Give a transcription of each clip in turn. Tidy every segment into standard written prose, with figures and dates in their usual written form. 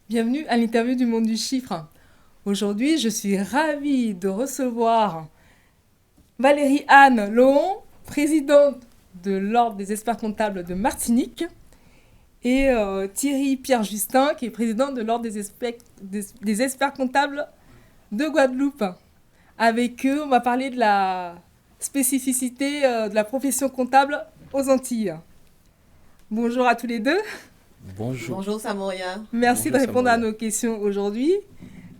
Bienvenue à l'interview du monde du chiffre. Aujourd'hui, je suis ravie de recevoir Valérie Anne Lohon, présidente de l'Ordre des experts comptables de Martinique, et Thierry Pierre Justin, qui est président de l'Ordre des experts comptables de Guadeloupe. Avec eux, on va parler de la spécificité de la profession comptable aux Antilles. Bonjour à tous les deux. Bonjour. Bonjour Samoria. Merci de Bonjour répondre à Samoria. nos questions aujourd'hui.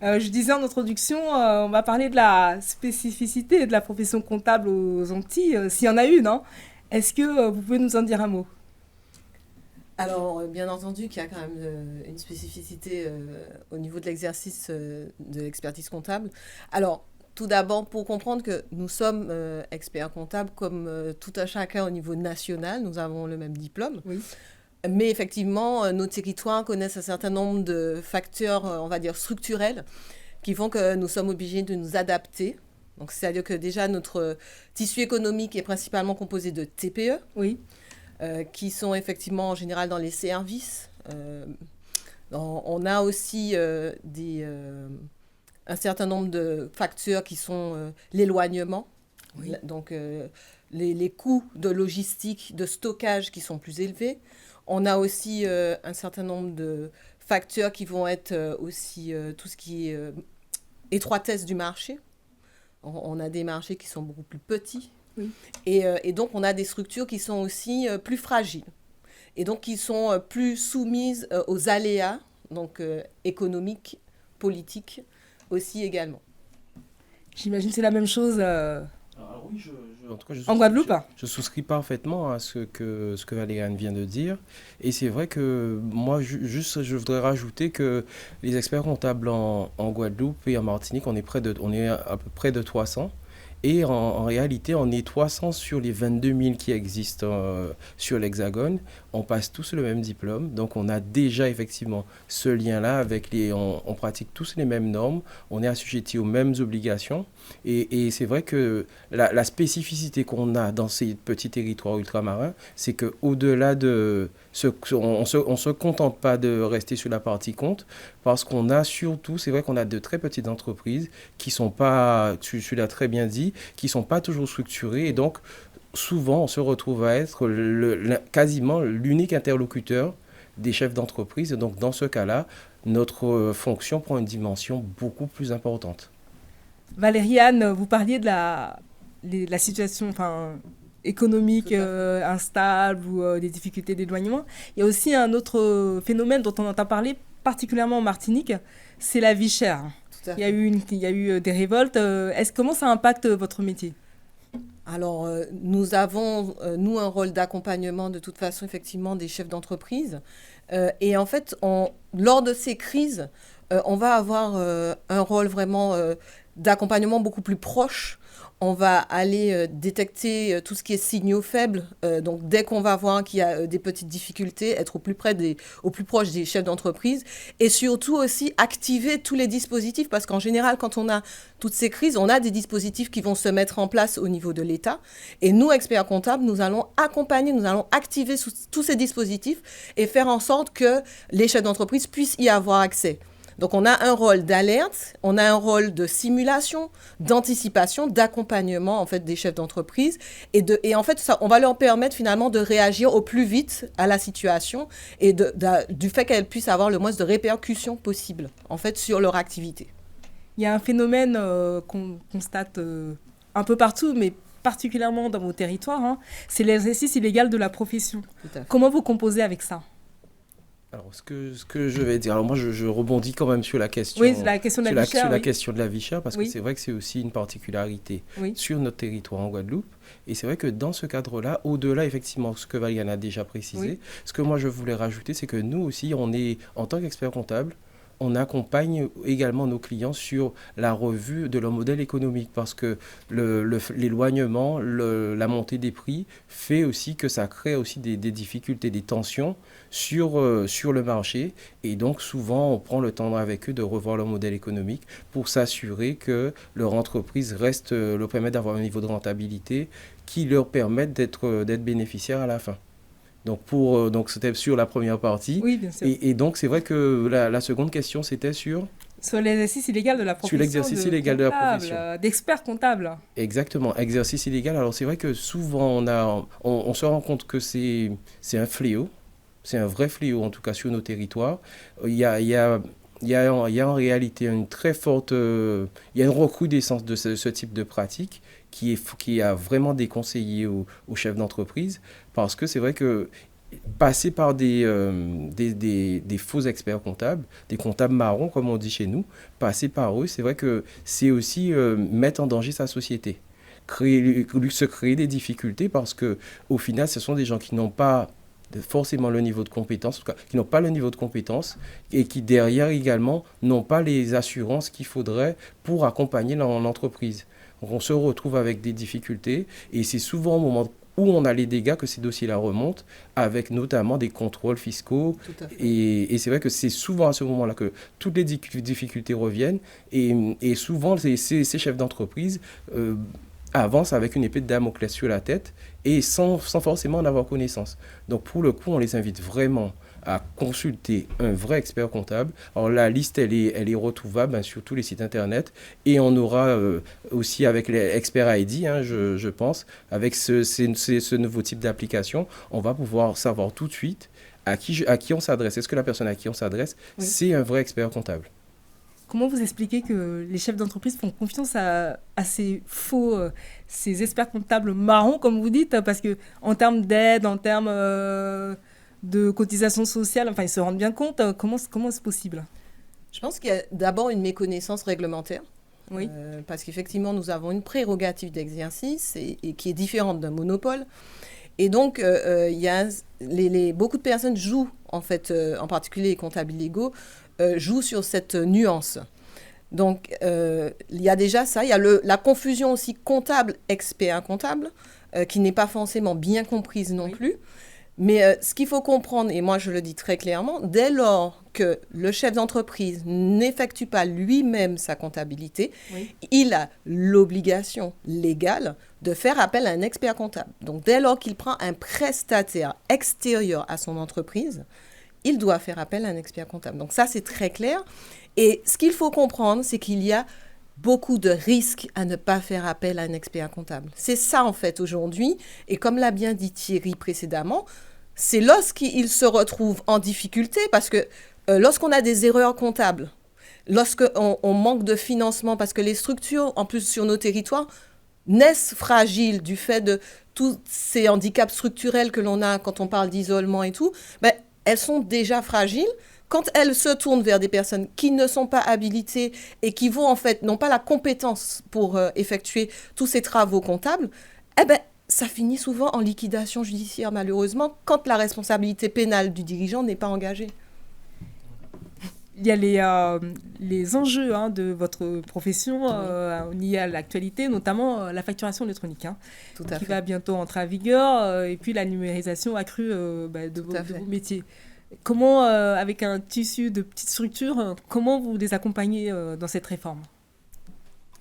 Je disais en introduction, on va parler de la spécificité de la profession comptable aux Antilles, s'il y en a une, hein. Est-ce que vous pouvez nous en dire un mot? Alors, bien entendu qu'il y a quand même une spécificité au niveau de l'exercice de l'expertise comptable. Alors, tout d'abord, pour comprendre que nous sommes experts comptables comme tout un chacun au niveau national, nous avons le même diplôme. Oui. Mais effectivement, nos territoires connaissent un certain nombre de facteurs, on va dire, structurels, qui font que nous sommes obligés de nous adapter. Donc, c'est-à-dire que déjà, notre tissu économique est principalement composé de TPE, Oui. qui sont effectivement en général dans les services. On a aussi un certain nombre de facteurs qui sont l'éloignement, Oui. donc les coûts de logistique, de stockage qui sont plus élevés. On a aussi un certain nombre de facteurs qui vont être aussi tout ce qui est étroitesse du marché. On a des marchés qui sont beaucoup plus petits. Oui. Et donc, on a des structures qui sont aussi plus fragiles. Et donc, qui sont plus soumises aux aléas, donc économiques, politiques aussi également. J'imagine que c'est la même chose Alors oui, en tout cas, en Guadeloupe. je souscris parfaitement à ce que Valérie vient de dire. Et c'est vrai que moi, juste, je voudrais rajouter que les experts comptables en Guadeloupe et en Martinique, on est à peu près de 300. Et en réalité, on est 300 sur les 22 000 qui existent sur l'Hexagone. On passe tous le même diplôme. Donc, on a déjà effectivement ce lien-là avec on pratique tous les mêmes normes. On est assujetti aux mêmes obligations. Et c'est vrai que la spécificité qu'on a dans ces petits territoires ultramarins, c'est qu'au-delà de on se contente pas de rester sur la partie compte, parce qu'on a surtout, c'est vrai qu'on a de très petites entreprises qui sont pas, tu l'as très bien dit, qui sont pas toujours structurées. Et donc, souvent, on se retrouve à être quasiment l'unique interlocuteur des chefs d'entreprise. Et donc, dans ce cas-là, notre fonction prend une dimension beaucoup plus importante. Valérie Anne, vous parliez de la situation économique Tout à fait. instable ou des difficultés d'éloignement. Il y a aussi un autre phénomène dont on entend parler, particulièrement en Martinique, c'est la vie chère. Tout à Il y a fait. eu, il y a eu des révoltes. Comment ça impacte votre métier? Alors, nous avons, nous, un rôle d'accompagnement de toute façon, effectivement, des chefs d'entreprise. Et en fait, lors de ces crises, on va avoir un rôle vraiment d'accompagnement beaucoup plus proche. On va aller détecter tout ce qui est signaux faibles. Donc, dès qu'on va voir qu'il y a des petites difficultés, être au plus proche des chefs d'entreprise. Et surtout aussi activer tous les dispositifs. Parce qu'en général, quand on a toutes ces crises, on a des dispositifs qui vont se mettre en place au niveau de l'État. Et nous, experts comptables, nous allons accompagner, nous allons activer tous ces dispositifs et faire en sorte que les chefs d'entreprise puissent y avoir accès. Donc, on a un rôle d'alerte, on a un rôle de simulation, d'anticipation, d'accompagnement en fait des chefs d'entreprise et en fait ça, on va leur permettre finalement de réagir au plus vite à la situation et du fait qu'elles puissent avoir le moins de répercussions possibles en fait sur leur activité. Il y a un phénomène qu'on constate un peu partout, mais particulièrement dans vos territoires, hein, c'est l'exercice illégal de la profession. Tout à fait. Comment vous composez avec ça? Alors, ce que je vais dire, alors moi, je rebondis quand même Oui, la question de la vie sur chère, la oui. question de la vie chère, parce que Oui. c'est vrai que c'est aussi une particularité Oui. sur notre territoire en Guadeloupe. Et c'est vrai que dans ce cadre-là, au-delà, effectivement, ce que Valiana a déjà précisé, Oui. ce que moi, je voulais rajouter, c'est que nous aussi, on est, en tant qu'expert comptable, on accompagne également nos clients sur la revue de leur modèle économique parce que l'éloignement, la montée des prix fait aussi que ça crée aussi des difficultés, des tensions sur le marché. Et donc souvent, on prend le temps avec eux de revoir leur modèle économique pour s'assurer que leur entreprise leur permet d'avoir un niveau de rentabilité qui leur permette d'être bénéficiaires à la fin. Donc c'était sur la première partie. Oui, bien sûr. Et donc, c'est vrai que la seconde question, c'était Sur l'exercice illégal de la sur profession l'exercice illégal de la profession. d'expert comptable. Exactement, exercice illégal. Alors, c'est vrai que souvent, on se rend compte que c'est un fléau. C'est un vrai fléau, en tout cas, sur nos territoires. Il y a en réalité une très forte... il y a une recrudescence de ce type de pratique qui a vraiment déconseillé aux chefs d'entreprise parce que c'est vrai que passer par des faux experts comptables, des comptables marrons, comme on dit chez nous, passer par eux, c'est vrai que c'est aussi mettre en danger sa société. Se créer des difficultés parce que au final, ce sont des gens qui n'ont pas forcément le niveau de compétence, en tout cas, qui n'ont pas le niveau de compétence et qui derrière également n'ont pas les assurances qu'il faudrait pour accompagner l'entreprise. Donc on se retrouve avec des difficultés et c'est souvent au moment où on a les dégâts que ces dossiers-là remontent, avec notamment des contrôles fiscaux. Tout à fait. Et c'est vrai que c'est souvent à ce moment-là que toutes les difficultés reviennent et souvent ces chefs d'entreprise avancent avec une épée de Damoclès sur la tête et sans forcément en avoir connaissance. Donc pour le coup, on les invite vraiment à consulter un vrai expert comptable. Alors la liste, elle est retrouvable sur tous les sites internet et on aura aussi avec les experts ID, je pense, avec ce nouveau type d'application, on va pouvoir savoir tout de suite à qui on s'adresse. Est-ce que la personne à qui on s'adresse, Oui. c'est un vrai expert comptable? Comment vous expliquez que les chefs d'entreprise font confiance à ces faux, ces experts comptables marrons, comme vous dites, parce que en termes d'aide, en termes de cotisation sociale, enfin, ils se rendent bien compte. Comment c'est possible? Je pense qu'il y a d'abord une méconnaissance réglementaire. Oui. Parce qu'effectivement, nous avons une prérogative d'exercice et qui est différente d'un monopole. Et donc, il y a beaucoup de personnes jouent, en fait, en particulier les comptables illégaux, jouent sur cette nuance. Donc, il y a déjà ça. Il y a la confusion aussi comptable-expert-comptable, qui n'est pas forcément bien comprise non plus. Mais ce qu'il faut comprendre, et moi je le dis très clairement, dès lors que le chef d'entreprise n'effectue pas lui-même sa comptabilité, il a l'obligation légale de faire appel à un expert comptable. Donc dès lors qu'il prend un prestataire extérieur à son entreprise, il doit faire appel à un expert comptable. Donc ça c'est très clair. Et ce qu'il faut comprendre, c'est qu'il y a beaucoup de risques à ne pas faire appel à un expert comptable. C'est ça en fait aujourd'hui. Et comme l'a bien dit Thierry précédemment, c'est lorsqu'il se retrouve en difficulté, parce que lorsqu'on a des erreurs comptables, lorsqu'on manque de financement, parce que les structures, en plus sur nos territoires, naissent fragiles du fait de tous ces handicaps structurels que l'on a quand on parle d'isolement et tout, ben, elles sont déjà fragiles. Quand elles se tournent vers des personnes qui ne sont pas habilitées et qui vont en fait, n'ont pas la compétence pour effectuer tous ces travaux comptables, eh ben, ça finit souvent en liquidation judiciaire, malheureusement, quand la responsabilité pénale du dirigeant n'est pas engagée. Il y a les enjeux de votre profession liés à l'actualité, notamment la facturation électronique, qui va bientôt entrer en vigueur, et puis la numérisation accrue de vos métiers. Comment, avec un tissu de petites structures, comment vous les accompagnez dans cette réforme ?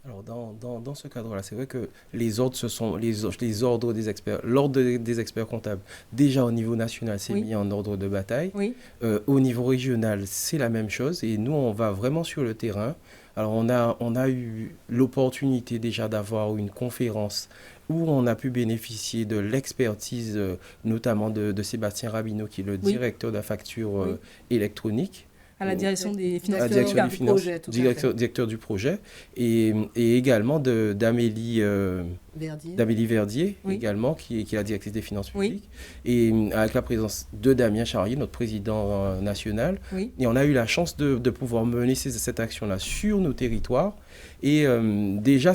Alors, dans ce cadre-là, c'est vrai que les ordres, ce sont les ordres des experts. L'ordre des experts comptables, déjà au niveau national, c'est mis en ordre de bataille. Oui. Au niveau régional, c'est la même chose. Et nous, on va vraiment sur le terrain. Alors, on a eu l'opportunité déjà d'avoir une conférence où on a pu bénéficier de l'expertise, notamment de Sébastien Rabineau, qui est le directeur de la facture électronique. À la direction des finances. À la direction des finances, directeur du projet. Et également d'Amélie Verdier, également, qui est la directrice des finances publiques. Et avec la présence de Damien Charrier, notre président national. Et on a eu la chance de pouvoir mener cette action-là sur nos territoires. Et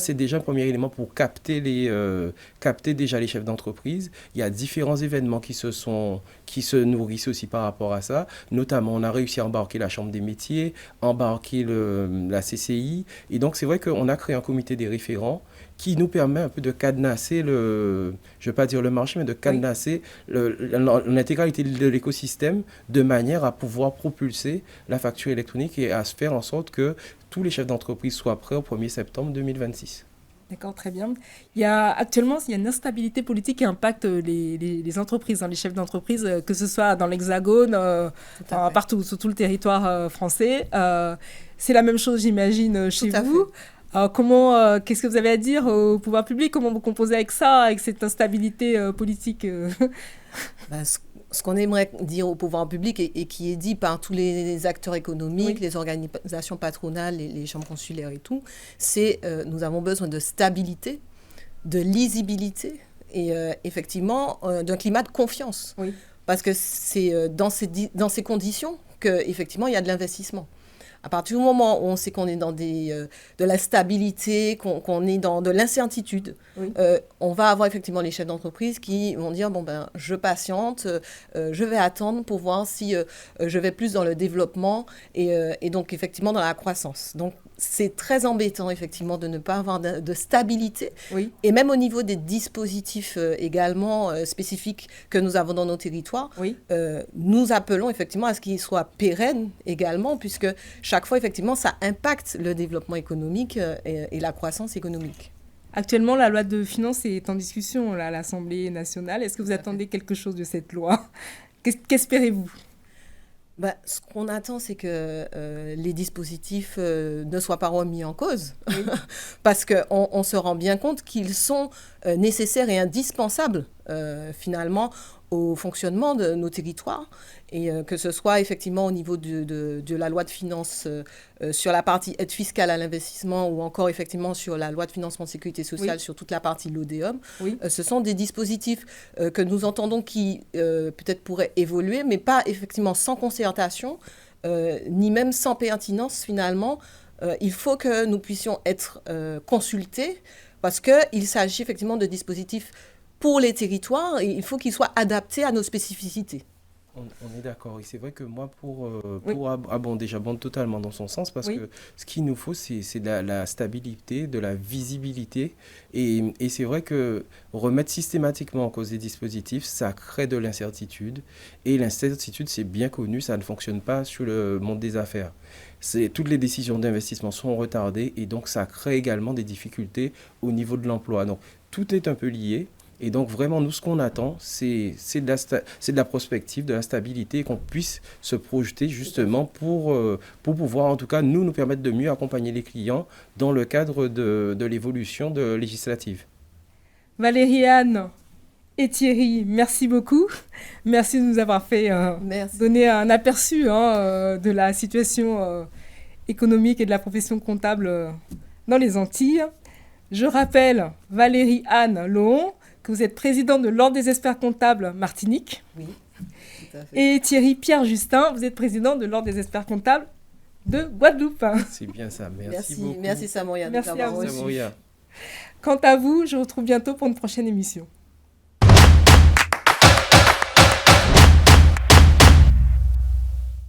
c'est déjà un premier élément pour capter déjà les chefs d'entreprise. Il y a différents événements qui se nourrissent aussi par rapport à ça. Notamment, on a réussi à embarquer la Chambre des métiers, embarquer la CCI. Et donc, c'est vrai qu'on a créé un comité des référents qui nous permet un peu de cadenasser je ne vais pas dire le marché, mais de cadenasser l'intégralité de l'écosystème de manière à pouvoir propulser la facture électronique et à se faire en sorte que tous les chefs d'entreprise soient prêts au 1er septembre 2026. D'accord, très bien. Actuellement, il y a une instabilité politique qui impacte les entreprises, hein, les chefs d'entreprise, que ce soit dans l'Hexagone, partout, sur tout le territoire français. C'est la même chose, j'imagine, chez vous. Qu'est-ce que vous avez à dire au pouvoir public? Comment vous composez avec ça, avec cette instabilité politique Ce qu'on aimerait dire au pouvoir public et qui est dit par tous les acteurs économiques, les organisations patronales, les chambres consulaires et tout, c'est nous avons besoin de stabilité, de lisibilité et effectivement d'un climat de confiance. Oui. Parce que c'est dans ces conditions qu'effectivement il y a de l'investissement. À partir du moment où on sait qu'on est dans de la stabilité, qu'on est dans de l'incertitude, on va avoir effectivement les chefs d'entreprise qui vont dire, je patiente, je vais attendre pour voir si je vais plus dans le développement et donc effectivement dans la croissance. Donc c'est très embêtant effectivement de ne pas avoir de stabilité. Oui. Et même au niveau des dispositifs également spécifiques que nous avons dans nos territoires, nous appelons effectivement à ce qu'ils soient pérennes également, puisque chaque fois effectivement ça impacte le développement économique et la croissance économique. Actuellement, la loi de finances est en discussion là, à l'Assemblée nationale. Est-ce que vous attendez quelque chose de cette loi? Qu'espérez-vous? Ce qu'on attend, c'est que les dispositifs ne soient pas remis en cause, parce qu'on se rend bien compte qu'ils sont nécessaires et indispensables, finalement, au fonctionnement de nos territoires, et que ce soit effectivement au niveau de la loi de finances sur la partie aide fiscale à l'investissement ou encore effectivement sur la loi de financement de sécurité sociale sur toute la partie LODEOM. Ce sont des dispositifs que nous entendons qui peut-être pourraient évoluer, mais pas effectivement sans concertation, ni même sans pertinence finalement. Il faut que nous puissions être consultés parce qu'il s'agit effectivement de dispositifs pour les territoires, et il faut qu'ils soient adaptés à nos spécificités. On est d'accord. Et c'est vrai que moi, j'abonde totalement dans son sens parce que ce qu'il nous faut, c'est de la stabilité, de la visibilité. Et c'est vrai que remettre systématiquement en cause des dispositifs, ça crée de l'incertitude. Et l'incertitude, c'est bien connu, ça ne fonctionne pas sur le monde des affaires. Toutes les décisions d'investissement sont retardées et donc ça crée également des difficultés au niveau de l'emploi. Donc tout est un peu lié. Et donc, vraiment, nous, ce qu'on attend, c'est de la prospective, de la stabilité, et qu'on puisse se projeter justement pour pouvoir, en tout cas, nous permettre de mieux accompagner les clients dans le cadre de l'évolution législative. Valérie-Anne et Thierry, merci beaucoup. Merci de nous avoir fait donner un aperçu de la situation économique et de la profession comptable dans les Antilles. Je rappelle Valérie-Anne Lohon, que vous êtes président de l'Ordre des experts comptables Martinique. Oui, tout à fait. Et Thierry Pierre-Justin, vous êtes président de l'Ordre des experts comptables de Guadeloupe. C'est bien ça, merci beaucoup. Merci Samoria. Merci à vous. Quant à vous, je vous retrouve bientôt pour une prochaine émission.